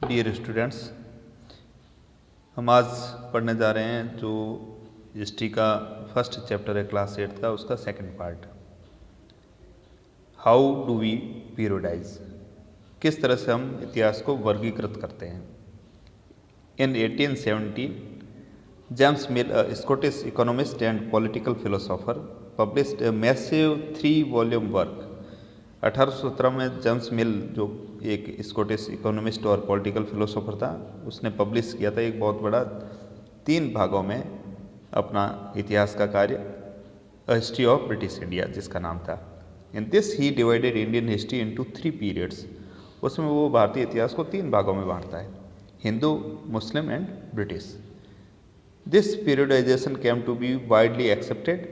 Dear students, हम आज पढ़ने जा रहे हैं जो हिस्ट्री का फर्स्ट चैप्टर है क्लास 8 का, उसका second part. How do we periodize, किस तरह से हम इतिहास को वर्गीकृत करते हैं। In 1817 James Mill, a Scottish economist and political philosopher, published a massive three volume work. 1817 में जेम्स मिल जो एक स्कॉटिश इकोनॉमिस्ट और पॉलिटिकल फिलोसोफर था, उसने पब्लिश किया था एक बहुत बड़ा 3 भागों में अपना इतिहास का कार्य, a history of British India जिसका नाम था। In this he divided Indian history into 3 periods. उसमें वो भारतीय इतिहास को 3 भागों में बांटता है, Hindu, Muslim and British. This periodisation came to be widely accepted.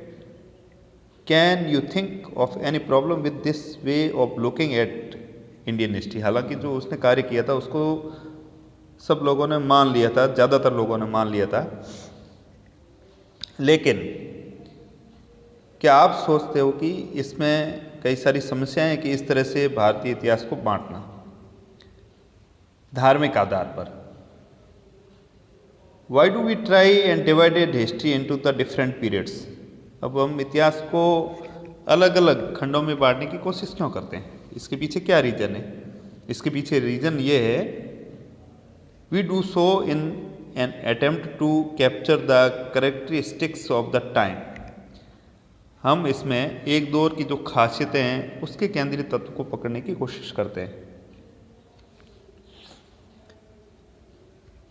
Can you think of any problem with this way of looking at Indian history. हालांकि जो उसने कार्य किया था उसको सब लोगों ने मान लिया था, ज़्यादातर लोगों ने मान लिया था, लेकिन क्या आप सोचते हो कि इसमें कई सारी समस्याएं हैं कि इस तरह से भारतीय इतिहास को बांटना धार्मिक आधार पर। Why do we try and divided history into the different periods. अब हम इतिहास को अलग अलग खंडों में बांटने की कोशिश क्यों करते हैं, इसके पीछे क्या रीज़न है। इसके पीछे रीज़न ये है, we do so in an attempt to capture the characteristics of the time. हम इसमें एक दौर की जो खासियतें हैं उसके केंद्रीय तत्व को पकड़ने की कोशिश करते हैं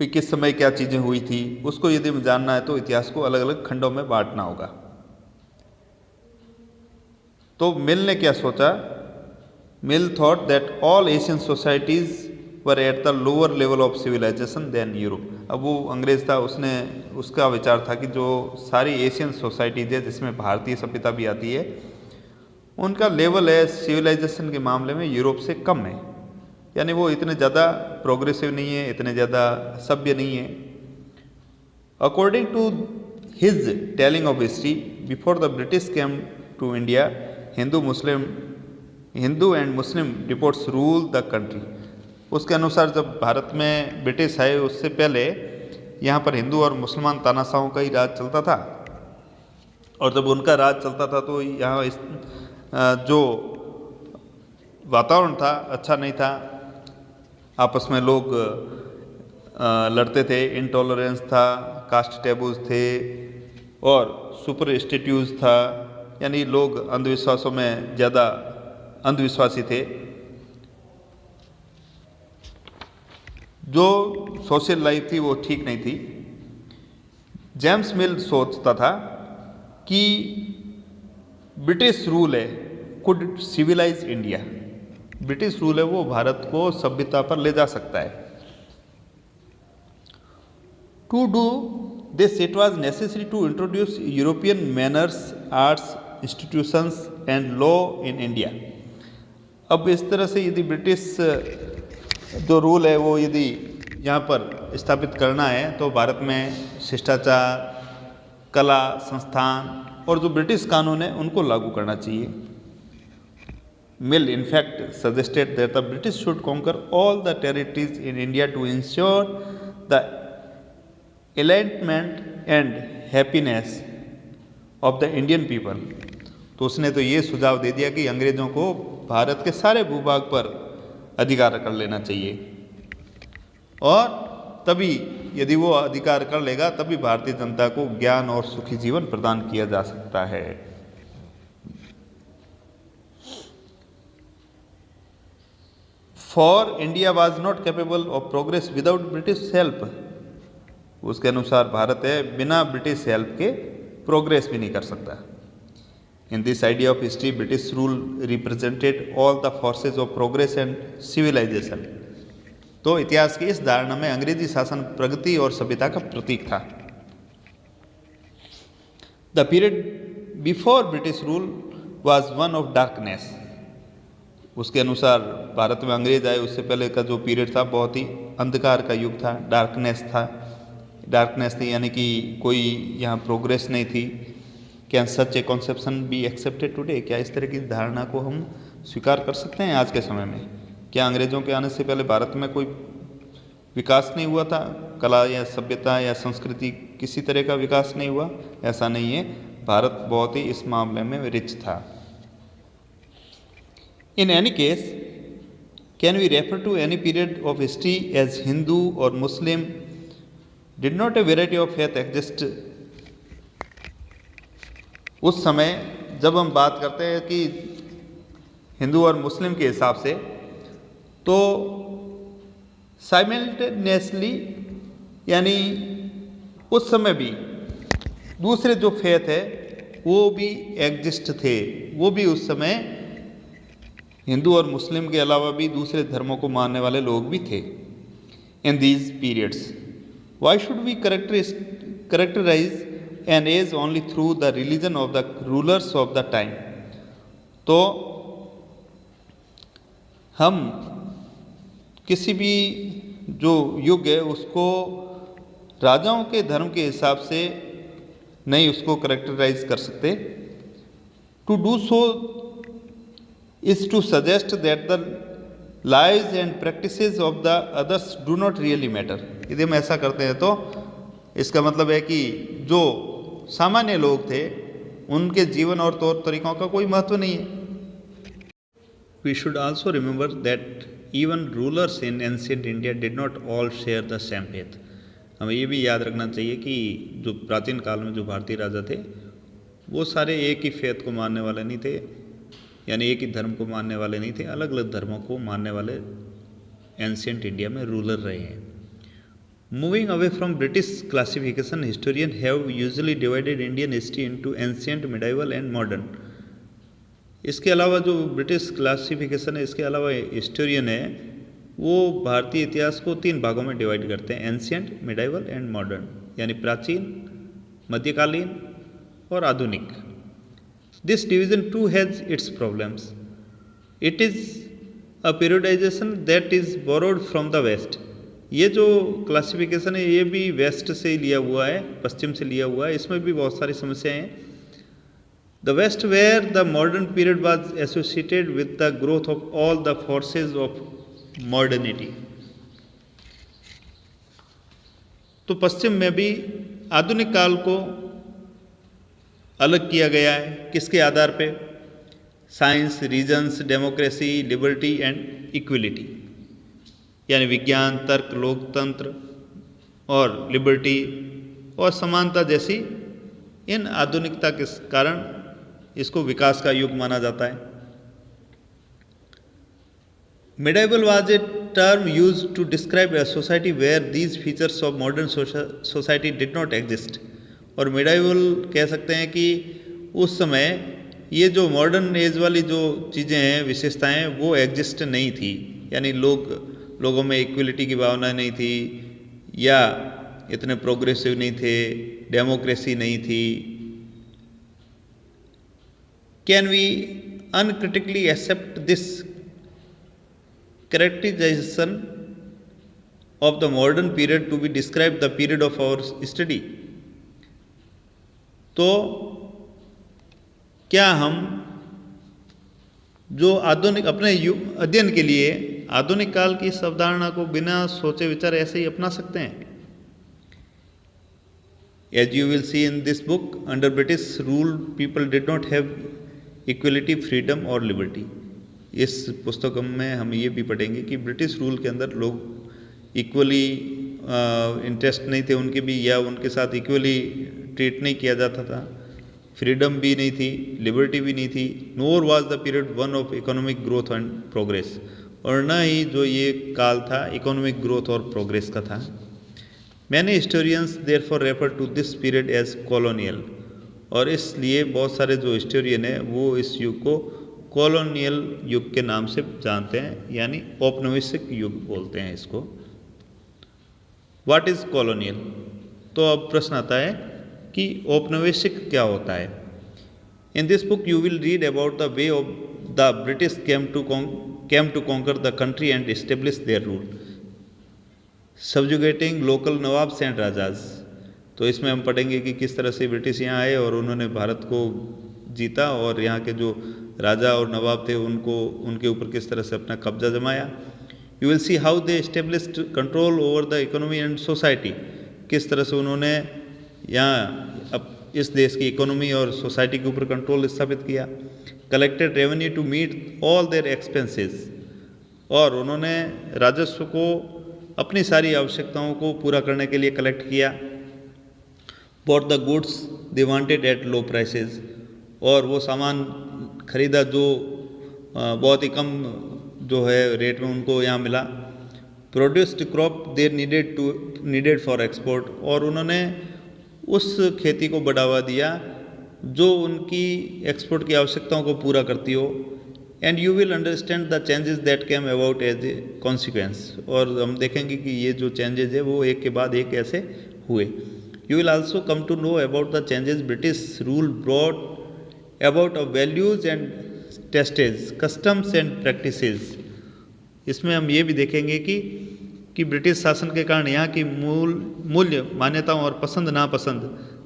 कि किस समय क्या चीज़ें हुई थी। उसको यदि हमें जानना है तो इतिहास को अलग अलग खंडों में बांटना होगा। तो मिल ने क्या सोचा, Mill thought that all Asian societies were at the lower level of civilization than Europe. अब वो अंग्रेज था, उसने उसका विचार था कि जो सारी एशियन सोसाइटीज है जिसमें भारतीय सभ्यता भी आती है, उनका लेवल है सिविलाइजेशन के मामले में यूरोप से कम है, यानी वो इतने ज़्यादा प्रोग्रेसिव नहीं है, इतने ज़्यादा सभ्य नहीं है। According to his telling of history, before the British came to India, Hindu and Muslim reports rule the country. उसके अनुसार जब भारत में ब्रिटिश आए उससे पहले यहाँ पर हिंदू और मुसलमान तानाशाहों का ही राज चलता था, और जब उनका राज चलता था तो यहाँ जो वातावरण था अच्छा नहीं था। आपस में लोग लड़ते थे, इंटॉलरेंस था, कास्ट टेबूज थे और सुपरस्टिट्यूज था, यानी लोग अंधविश्वासों में ज़्यादा अंधविश्वासी थे। जो सोशल लाइफ थी वो ठीक नहीं थी। जेम्स मिल सोचता था कि ब्रिटिश रूल है could civilise India, British rule है वो भारत को सभ्यता पर ले जा सकता है। To do this it was necessary to introduce European manners, arts, institutions and law in India. अब इस तरह से यदि ब्रिटिश जो रूल है वो यदि यहाँ पर स्थापित करना है तो भारत में शिष्टाचार, कला, संस्थान और जो ब्रिटिश कानून है उनको लागू करना चाहिए। मिल in fact suggested that the British should conquer all the territories in India to ensure the enlightenment and happiness of the Indian people। तो उसने तो ये सुझाव दे दिया कि अंग्रेजों को भारत के सारे भूभाग पर अधिकार कर लेना चाहिए, और तभी यदि वो अधिकार कर लेगा तभी भारतीय जनता को ज्ञान और सुखी जीवन प्रदान किया जा सकता है। For India was not capable of progress without British help. उसके अनुसार भारत है बिना ब्रिटिश हेल्प के प्रोग्रेस भी नहीं कर सकता। In this idea of history, British rule represented all the forces of progress and civilisation. तो इतिहास की इस धारणा में अंग्रेजी शासन प्रगति और सभ्यता का प्रतीक था। The period before British rule was one of darkness. उसके अनुसार भारत में अंग्रेज आए उससे पहले का जो पीरियड था बहुत ही अंधकार का युग था, डार्कनेस था। डार्कनेस थी यानी कि कोई यहाँ प्रोग्रेस नहीं थी। Can such A conception be accepted today. क्या इस तरह की धारणा को हम स्वीकार कर सकते हैं आज के समय में? क्या अंग्रेजों के आने से पहले भारत में कोई विकास नहीं हुआ था, कला या सभ्यता या संस्कृति किसी तरह का विकास नहीं हुआ, ऐसा नहीं है। भारत बहुत ही इस मामले में रिच था। In any case, can we refer to any period of history as Hindu और Muslim did not a variety of faith exist. उस समय जब हम बात करते हैं कि हिंदू और मुस्लिम के हिसाब से, तो साइमल्टेनियसली यानी उस समय भी दूसरे जो फेथ है वो भी एग्जिस्ट थे, वो भी उस समय हिंदू और मुस्लिम के अलावा भी दूसरे धर्मों को मानने वाले लोग भी थे। In these periods why should we characterise an age only through the religion of the rulers of the time. तो हम किसी भी जो युग है उसको राजाओं के धर्म के हिसाब से नहीं उसको करेक्टराइज कर सकते। To do so is to suggest that the lives and practices of the others do not really matter. यदि हम ऐसा करते हैं तो इसका मतलब है कि जो सामान्य लोग थे उनके जीवन और तौर तरीकों का कोई महत्व नहीं है। We should also remember that even rulers in ancient India did not all share the same faith. हमें ये भी याद रखना चाहिए कि जो प्राचीन काल में जो भारतीय राजा थे वो सारे एक ही फेथ को मानने वाले नहीं थे, यानी एक ही धर्म को मानने वाले नहीं थे, अलग अलग धर्मों को मानने वाले एंशिएंट इंडिया में रूलर रहे हैं। Moving away from British classification, historian have usually divided Indian history into ancient, medieval and modern. इसके अलावा जो ब्रिटिश क्लासिफिकेशन है, इसके अलावा हिस्टोरियन है वो भारतीय इतिहास को 3 भागों में डिवाइड करते हैं, एंशिएंट, मिडाइवल एंड मॉडर्न, यानी प्राचीन, मध्यकालीन और आधुनिक। This division too has its problems. It is a periodisation that is borrowed from the west. ये जो क्लासिफिकेशन है ये भी वेस्ट से ही लिया हुआ है, पश्चिम से लिया हुआ है, इसमें भी बहुत सारी समस्याएं हैं। The West, where the modern period was associated with the growth of all the forces of modernity. तो पश्चिम में भी आधुनिक काल को अलग किया गया है, किसके आधार पे? Science, reasons, democracy, liberty and equality, यानी विज्ञान, तर्क, लोकतंत्र और लिबर्टी और समानता जैसी इन आधुनिकता के कारण इसको विकास का युग माना जाता है। Medieval was a term used to describe a society where these features of modern society did not exist. और मिडाइवल कह सकते हैं कि उस समय ये जो मॉडर्न एज वाली जो चीज़ें हैं, विशेषताएं, वो एग्जिस्ट नहीं थी, यानी लोगों में इक्वलिटी की भावना नहीं थी, या इतने प्रोग्रेसिव नहीं थे, डेमोक्रेसी नहीं थी। Can we uncritically accept this characterization of the modern period to be described the period of our study? तो क्या हम जो आधुनिक अपने अध्ययन के लिए आधुनिक काल की इस अवधारणा को बिना सोचे विचार ऐसे ही अपना सकते हैं? As you will see in this book, under British rule, people did not have equality, freedom और लिबर्टी। इस पुस्तक में हम ये भी पढ़ेंगे कि ब्रिटिश रूल के अंदर लोग इक्वली इंटरेस्ट नहीं थे उनके भी, या उनके साथ इक्वली ट्रीट नहीं किया जाता था, फ्रीडम भी नहीं थी, लिबर्टी भी नहीं थी। Nor was the period one of economic growth and progress, और न ही जो ये काल था इकोनॉमिक ग्रोथ और प्रोग्रेस का था। Many historians therefore refer to this period as colonial, और इसलिए बहुत सारे जो हिस्टोरियन है वो इस युग को कॉलोनियल युग के नाम से जानते हैं, यानी औपनिवेशिक युग बोलते हैं इसको। What is colonial? तो अब प्रश्न आता है कि औपनिवेशिक क्या होता है। In this book you will read about the way of the British came to conquer the country and establish their rule, subjugating local nawabs and rajas. तो इसमें हम पढ़ेंगे कि किस तरह से ब्रिटिश यहाँ आए और उन्होंने भारत को जीता, और यहाँ के जो राजा और नवाब थे उनके ऊपर किस तरह से अपना कब्जा जमाया। You will see how they established control over the economy and society, किस तरह से उन्होंने यहाँ अब इस देश की इकोनॉमी और सोसाइटी के ऊपर कंट्रोल स्थापित किया। Collected revenue to meet all their expenses, और उन्होंने राजस्व को अपनी सारी आवश्यकताओं को पूरा करने के लिए कलेक्ट किया। Bought the goods they wanted at low prices, और वो सामान खरीदा जो बहुत ही कम जो है रेट में उनको यहाँ मिला। Produced crop there needed for export, और उन्होंने उस खेती को बढ़ावा दिया जो उनकी एक्सपोर्ट की आवश्यकताओं को पूरा करती हो। And you will understand the changes that came about as a consequence, और हम देखेंगे कि ये जो चेंजेस है वो एक के बाद एक ऐसे हुए। You will also come to know about the changes British rule brought about of values and tastes, customs and practices. इसमें हम ये भी देखेंगे कि ब्रिटिश शासन के कारण यहाँ की मूल्य मान्यताओं और पसंद नापसंद,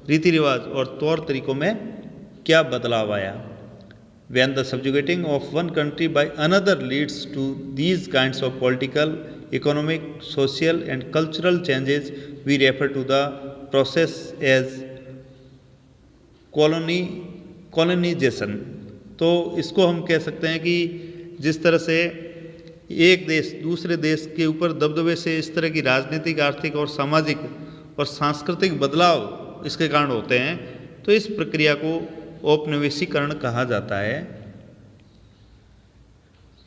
रीति रिवाज और तौर तरीकों में क्या बदलाव आया। When the subjugating of one country by another leads to these kinds of political, economic, social and cultural changes, we refer to the process as colonization। तो इसको हम कह सकते हैं कि जिस तरह से एक देश दूसरे देश के ऊपर दबदबे से इस तरह की राजनीतिक, आर्थिक और सामाजिक और सांस्कृतिक बदलाव इसके कारण होते हैं, तो इस प्रक्रिया को औपनिवेशीकरण कहा जाता है।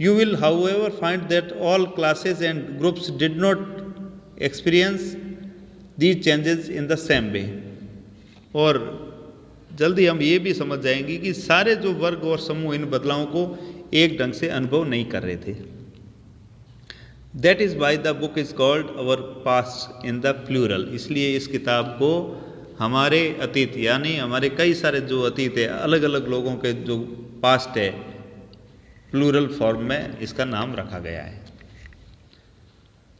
You will however find that all classes and groups did not experience these changes in the same way। और जल्दी हम ये भी समझ जाएंगे कि सारे जो वर्ग और समूह इन बदलावों को एक ढंग से अनुभव नहीं कर रहे थे। That is why the book is called our past in the plural। इसलिए इस किताब को हमारे अतीत यानी हमारे कई सारे जो अतीत है, अलग अलग लोगों के जो पास्ट है, प्लूरल फॉर्म में इसका नाम रखा गया है।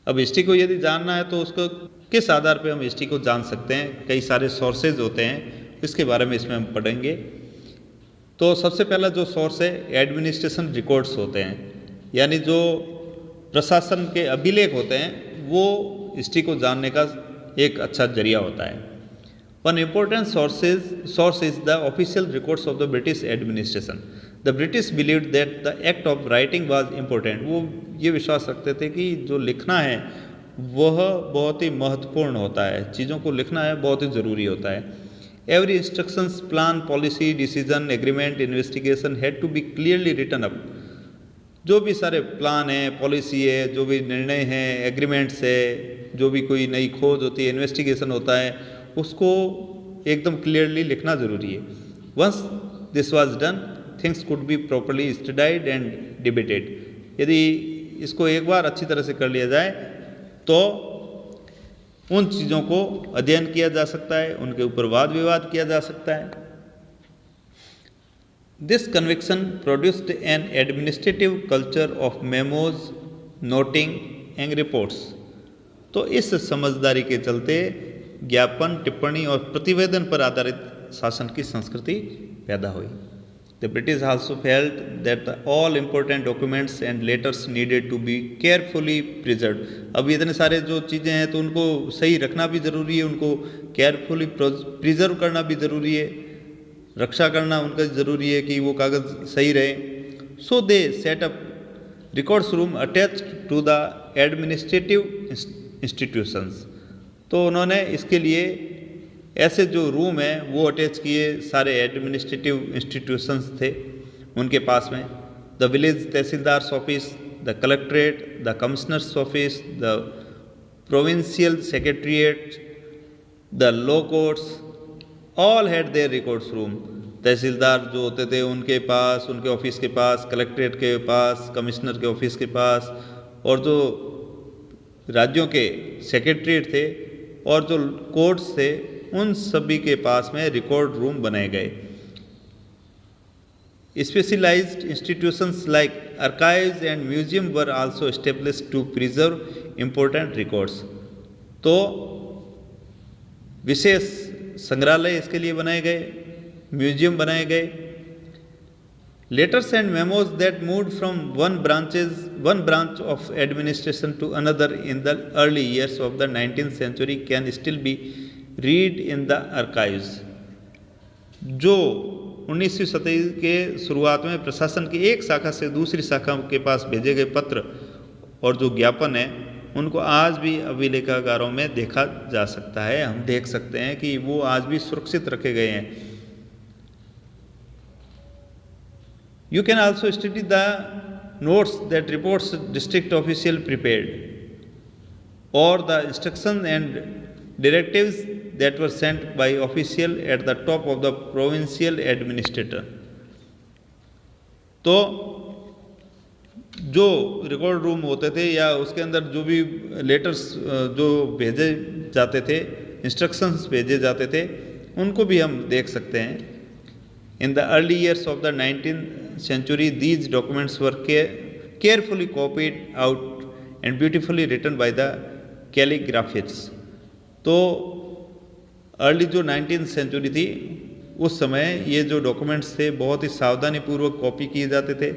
अब हिस्ट्री को यदि जानना है तो उसको किस आधार पे हम हिस्ट्री को जान सकते हैं, कई सारे सोर्सेज होते हैं, इसके बारे में इसमें हम पढ़ेंगे। तो सबसे पहला जो सोर्स है एडमिनिस्ट्रेशन रिकॉर्ड्स होते हैं, यानी जो प्रशासन के अभिलेख होते हैं, वो हिस्ट्री को जानने का एक अच्छा जरिया होता है। One important source is the official records of the British administration। The British believed that the act of writing was important। वो ये विश्वास रखते थे कि जो लिखना है वह बहुत ही महत्वपूर्ण होता है, चीज़ों को लिखना है बहुत ही ज़रूरी होता है। Every instructions, plan, policy, decision, agreement, investigation had to be clearly written up। जो भी सारे प्लान हैं, पॉलिसी है, जो भी निर्णय हैं, एग्रीमेंट्स है, जो भी कोई नई खोज होती है, इन्वेस्टिगेशन होता है, उसको एकदम क्लियरली लिखना ज़रूरी है। Once this was done things could be properly studied and debated. यदि इसको एक बार अच्छी तरह से कर लिया जाए तो उन चीज़ों को अध्ययन किया जा सकता है, उनके ऊपर वाद विवाद किया जा सकता है। This conviction produced N administrative culture of memos, noting and reports. तो इस समझदारी के चलते ज्ञापन, टिप्पणी और प्रतिवेदन पर आधारित शासन की संस्कृति पैदा हुई। The British also felt that all important documents and letters needed to be carefully preserved. अब इतने सारे जो चीज़ें हैं तो उनको सही रखना भी ज़रूरी है, उनको केयरफुली प्रिजर्व करना भी ज़रूरी है, रक्षा करना उनका ज़रूरी है कि वो कागज़ सही रहे। So they set up records room attached to the administrative institutions. तो उन्होंने इसके लिए ऐसे जो रूम है वो अटैच किए, सारे एडमिनिस्ट्रेटिव इंस्टीट्यूशंस थे उनके पास में। The village tahsildar's office, the collectorate, the commissioner's office, the provincial secretariat, the law courts, all had their records room. तहसीलदार जो होते थे उनके पास, उनके ऑफिस के पास, कलेक्ट्रेट के पास, कमिश्नर के ऑफिस के पास, और जो राज्यों के सेक्रेटरीट थे और जो कोर्ट्स थे उन सभी के पास में रिकॉर्ड रूम बनाए गए। Specialised institutions like archives and museum were also established to preserve important records. तो विशेष संग्रहालय इसके लिए बनाए गए, म्यूजियम बनाए गए, Letters and memos that moved from one branch of administration to another in the early years of the 19th century can still be read in the archives. जो 19वीं शताब्दी के शुरुआत में प्रशासन की एक शाखा से दूसरी शाखा के पास भेजे गए पत्र और जो ज्ञापन है उनको आज भी अभिलेखागारों में देखा जा सकता है। हम देख सकते हैं कि वो आज भी सुरक्षित रखे गए हैं। You can also study the notes that reports district official prepared or the instructions and directives that were sent by official at the top of the provincial administrator. तो जो रिकॉर्ड रूम होते थे या उसके अंदर जो भी लेटर्स जो भेजे जाते थे, इंस्ट्रक्शंस भेजे जाते थे, उनको भी हम देख सकते हैं। In the early years of the 19th century, these documents were carefully copied out and beautifully written by the calligraphists. तो अर्ली जो 19th सेंचुरी थी उस समय ये जो डॉक्यूमेंट्स थे बहुत ही सावधानी पूर्वक कॉपी किए जाते थे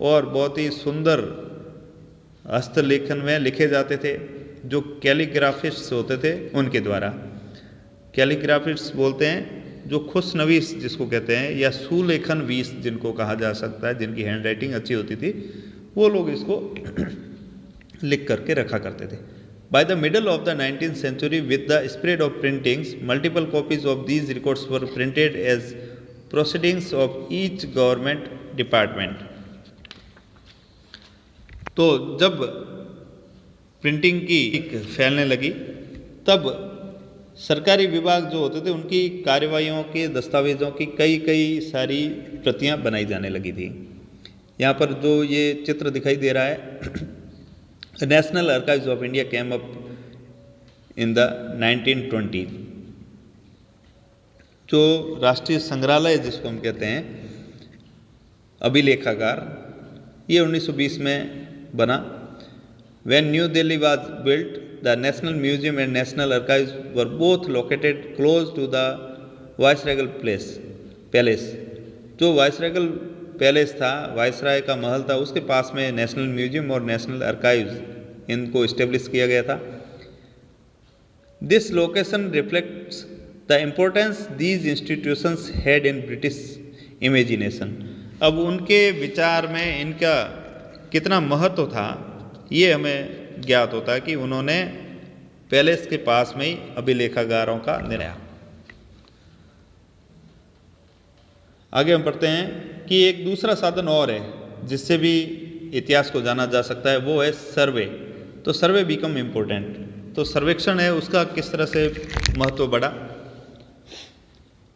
और बहुत ही सुंदर हस्तलेखन में लिखे जाते थे जो कैलीग्राफिस्ट्स होते थे उनके द्वारा। कैलीग्राफिस्ट्स बोलते हैं जो खुशनवीस जिसको कहते हैं या सुलेखन वीस जिनको कहा जा सकता है, जिनकी हैंड राइटिंग अच्छी होती थी, वो लोग इसको लिख करके रखा करते थे। By the middle of the 19th century, with the spread of printings, multiple copies of these records were printed as proceedings of each government department. तो जब प्रिंटिंग की फैलने लगी तब सरकारी विभाग जो होते थे उनकी कार्यवाहियों के दस्तावेज़ों की कई सारी प्रतियां बनाई जाने लगी थी। यहाँ पर जो ये चित्र दिखाई दे रहा है, national archives of India came up in the 1920। जो राष्ट्रीय संग्रहालय जिसको हम कहते हैं अभिलेखागार, ये 1920 में बना। When New Delhi was built, the National Museum and National Archives were both located close to the Viceregal Palace. जो वाइसरेगल पैलेस था, वाइसराय का महल था, उसके पास में नेशनल म्यूजियम और नेशनल आर्काइव्स इनको इस्टेब्लिश किया गया था। This location reflects the importance these institutions had in British imagination. अब उनके विचार में इनका कितना महत्व था ये हमें ज्ञात होता है कि उन्होंने पैलेस के पास में ही अभिलेखागारों का निर्णय। आगे हम पढ़ते हैं कि एक दूसरा साधन और है जिससे भी इतिहास को जाना जा सकता है, वो है सर्वे। तो सर्वे बिकम इम्पोर्टेंट। तो सर्वेक्षण है उसका किस तरह से महत्व बढ़ा।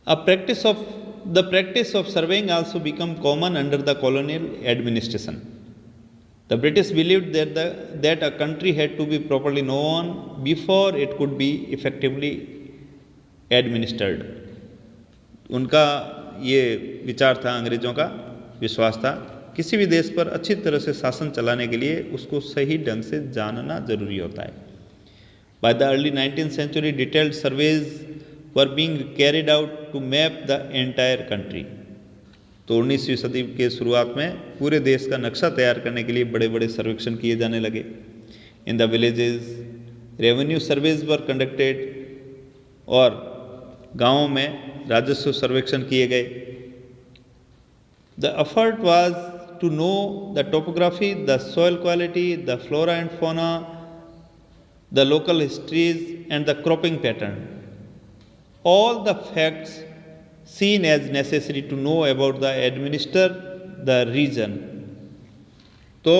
The practice of surveying also become common under the colonial administration. The British believed that a country had to be properly known before it could be effectively administered. उनका ये विचार था, अंग्रेजों का विश्वास था, किसी भी देश पर अच्छी तरह से शासन चलाने के लिए उसको सही ढंग से जानना जरूरी होता है। By the early 19th century, detailed surveys were being carried out to map the entire country. तो 19वीं सदी के शुरुआत में पूरे देश का नक्शा तैयार करने के लिए बड़े बड़े सर्वेक्षण किए जाने लगे। In the villages revenue surveys were conducted, और गाँवों में राजस्व सर्वेक्षण किए गए। The effort was to know the topography, the soil quality, the flora and fauna, the local histories and the cropping pattern, all the facts seen as necessary to know about the administer the region। तो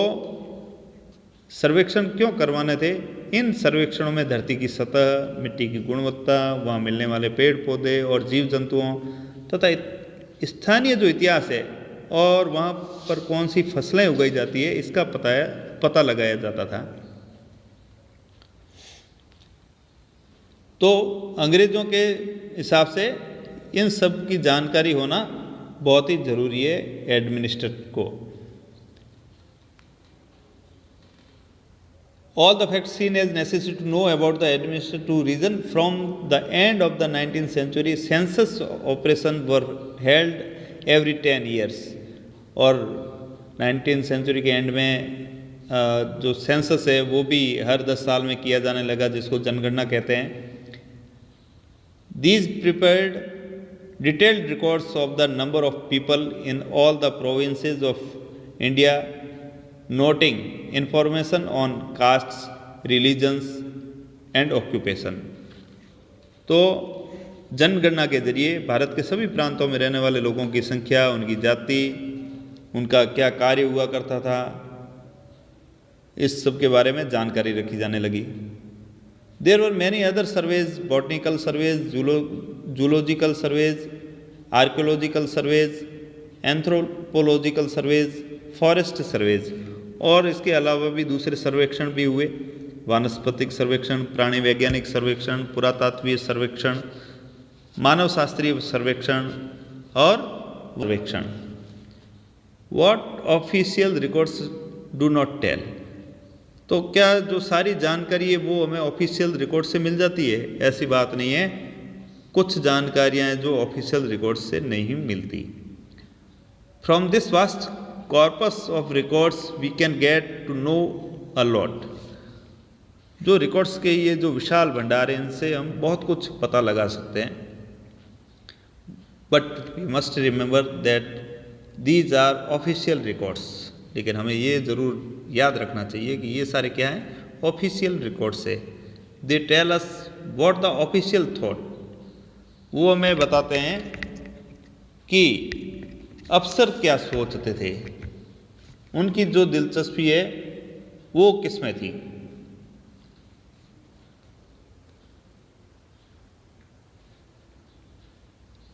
सर्वेक्षण क्यों करवाने थे? इन सर्वेक्षणों में धरती की सतह, मिट्टी की गुणवत्ता, वहाँ मिलने वाले पेड़ पौधे और जीव जंतुओं तथा स्थानीय जो इतिहास है और वहाँ पर कौन सी फसलें उगाई जाती है इसका पता लगाया जाता था। तो अंग्रेजों के हिसाब से इन सब की जानकारी होना बहुत ही जरूरी है एडमिनिस्ट्रेटर को। All the facts seen as necessary to know about the administrative region. From the end of the 19th century, census operations were held every 10 years. और 19वीं सेंचुरी के एंड में जो सेंसस है वो भी हर 10 साल में किया जाने लगा, जिसको जनगणना कहते हैं। These prepared detailed records of the number of people in all the provinces of India, noting information on castes, religions and occupation। तो जनगणना के जरिए भारत के सभी प्रांतों में रहने वाले लोगों की संख्या, उनकी जाति, उनका क्या कार्य हुआ करता था, इस सब के बारे में जानकारी रखी जाने लगी। There were many other surveys, botanical surveys, zoological surveys, archaeological surveys, anthropological surveys, forest surveys, और इसके अलावा भी दूसरे सर्वेक्षण भी हुए, वानस्पतिक सर्वेक्षण, प्राणी वैज्ञानिक सर्वेक्षण, पुरातात्वीय सर्वेक्षण, मानव शास्त्रीय सर्वेक्षण और सर्वेक्षण। What official records do not tell। तो क्या जो सारी जानकारी है वो हमें ऑफिशियल रिकॉर्ड से मिल जाती है? ऐसी बात नहीं है, कुछ जानकारियां हैं जो ऑफिशियल रिकॉर्ड से नहीं मिलती। From this vast corpus of records we can get to know a lot. जो रिकॉर्ड्स के ये जो विशाल भंडार है, इनसे हम बहुत कुछ पता लगा सकते हैं। But we must remember that these are official records. लेकिन हमें ये ज़रूर याद रखना चाहिए कि ये सारे क्या हैं? ऑफिशियल रिकॉर्ड्स है। They tell us what the official thought. वो हमें बताते हैं कि अफसर क्या सोचते थे, उनकी जो दिलचस्पी है वो किस में थी।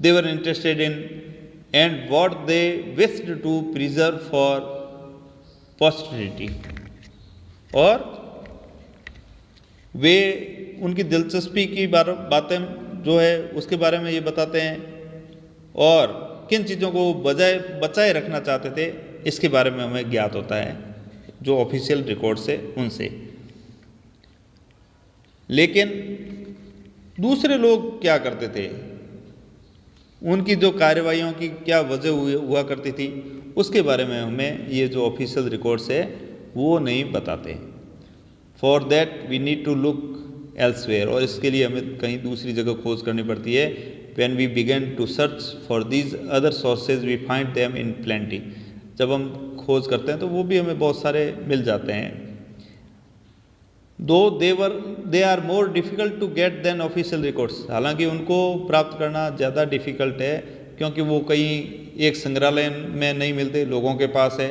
They were interested in and what they wished to preserve for posterity। और वे उनकी दिलचस्पी की बातें जो है उसके बारे में ये बताते हैं, और किन चीज़ों को बचाए रखना चाहते थे इसके बारे में हमें ज्ञात होता है जो ऑफिशियल रिकॉर्ड से उनसे। लेकिन दूसरे लोग क्या करते थे, उनकी जो कार्यवाहियों की क्या वजह हुआ करती थी, उसके बारे में हमें ये जो ऑफिशियल रिकॉर्ड्स है वो नहीं बताते। For that we need to look elsewhere. और इसके लिए हमें कहीं दूसरी जगह खोज करनी पड़ती है। When we began to search for these other sources we find them in plenty. जब हम खोज करते हैं तो वो भी हमें बहुत सारे मिल जाते हैं। Though they are more difficult to get than official records. हालांकि उनको प्राप्त करना ज़्यादा डिफ़िकल्ट है, क्योंकि वो कहीं एक संग्रहालय में नहीं मिलते, लोगों के पास है,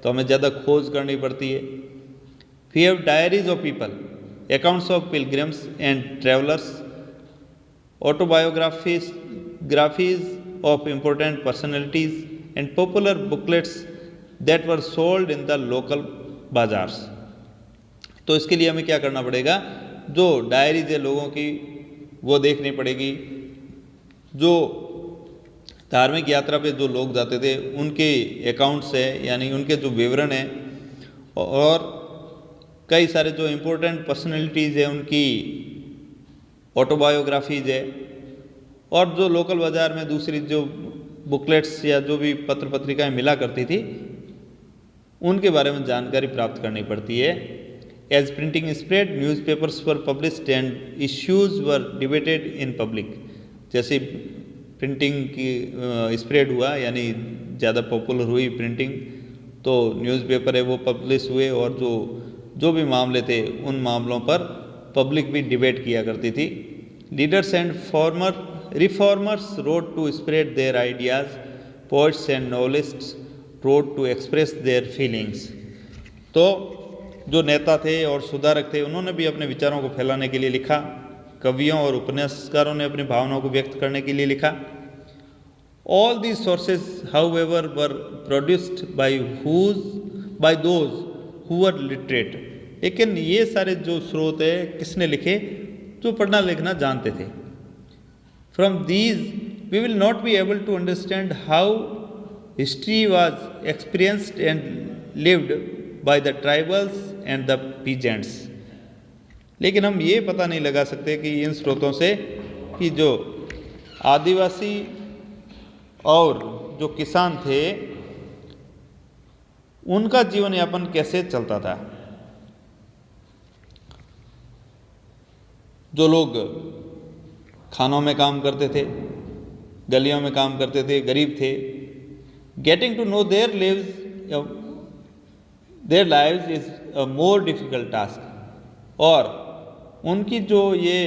तो हमें ज़्यादा खोज करनी पड़ती है। We have diaries of people, accounts of pilgrims and travellers, autobiographies of important personalities and popular booklets that were sold in the local bazaars. तो इसके लिए हमें क्या करना पड़ेगा, जो डायरीज है लोगों की वो देखनी पड़ेगी, जो धार्मिक यात्रा पे जो लोग जाते थे उनके अकाउंट्स है, यानी उनके जो विवरण है, और कई सारे जो इम्पोर्टेंट पर्सनैलिटीज़ है उनकी ऑटोबायोग्राफीज है, और जो लोकल बाज़ार में दूसरी जो बुकलेट्स या जो भी पत्र पत्रिकाएँ मिला करती थी उनके बारे में जानकारी प्राप्त करनी पड़ती है। As printing spread, newspapers were published and issues were debated in public। जैसे प्रिंटिंग की स्प्रेड हुआ, यानी ज़्यादा पॉपुलर हुई प्रिंटिंग, तो न्यूज़पेपर है वो पब्लिश हुए, और जो भी मामले थे उन मामलों पर पब्लिक भी डिबेट किया करती थी। Leaders and reformers wrote to spread their ideas, poets and novelists wrote to express their feelings. तो जो नेता थे और सुधारक थे उन्होंने भी अपने विचारों को फैलाने के लिए लिखा। कवियों और उपन्यासकारों ने अपनी भावनाओं को व्यक्त करने के लिए लिखा। All these sources however were produced by those who were literate. लेकिन ये सारे जो स्रोत है किसने लिखे, जो पढ़ना लिखना जानते थे। From these we will not be able to understand how history was experienced and lived by the tribals and the peasants. लेकिन हम ये पता नहीं लगा सकते कि इन स्रोतों से कि जो आदिवासी और जो किसान थे उनका जीवन यापन कैसे चलता था। जो लोग खानों में काम करते थे, गलियों में काम करते थे, गरीब थे, getting to know their lives is a more difficult task. और उनकी जो ये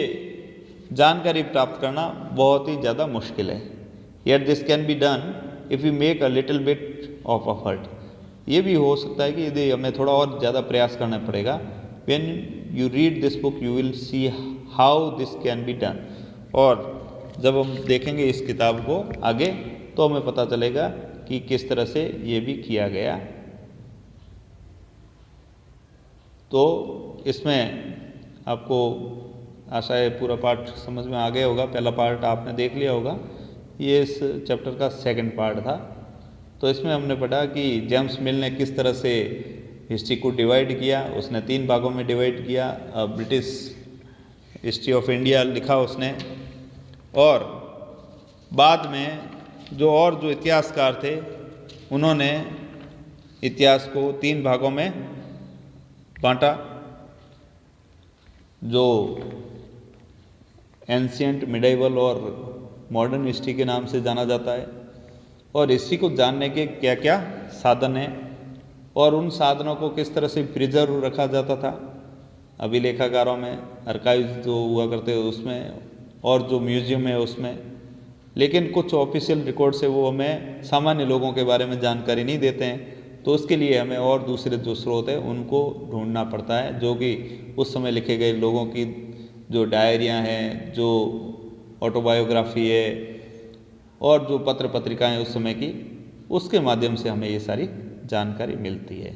जानकारी प्राप्त करना बहुत ही ज़्यादा मुश्किल है। Yet this can be done if you make a little bit of effort. ये भी हो सकता है कि यदि हमें थोड़ा और ज़्यादा प्रयास करना पड़ेगा। When you read this book you will see how this can be done. और जब हम देखेंगे इस किताब को आगे तो हमें पता चलेगा कि किस तरह से ये भी किया गया। तो इसमें आपको आशा है पूरा पार्ट समझ में आ गया होगा। पहला पार्ट आपने देख लिया होगा, ये इस चैप्टर का सेकंड पार्ट था। तो इसमें हमने पढ़ा कि जेम्स मिल ने किस तरह से हिस्ट्री को डिवाइड किया। उसने 3 भागों में डिवाइड किया। ब्रिटिश हिस्ट्री ऑफ इंडिया लिखा उसने, और बाद में जो इतिहासकार थे उन्होंने इतिहास को 3 भागों में बांटा। जो एंशिएंट, मिडाइवल और मॉडर्न हिस्ट्री के नाम से जाना जाता है। और हिस्ट्री को जानने के क्या क्या साधन हैं और उन साधनों को किस तरह से प्रिजर्व रखा जाता था अभिलेखागारों में, आर्काइव्स जो हुआ करते उसमें, और जो म्यूजियम है उसमें। लेकिन कुछ ऑफिशियल रिकॉर्ड से वो हमें सामान्य लोगों के बारे में जानकारी नहीं देते हैं। तो उसके लिए हमें और दूसरे जो स्रोत है उनको ढूंढना पड़ता है, जो कि उस समय लिखे गए लोगों की जो डायरियाँ हैं, जो ऑटोबायोग्राफी है, और जो पत्र पत्रिकाएं उस समय की, उसके माध्यम से हमें ये सारी जानकारी मिलती है।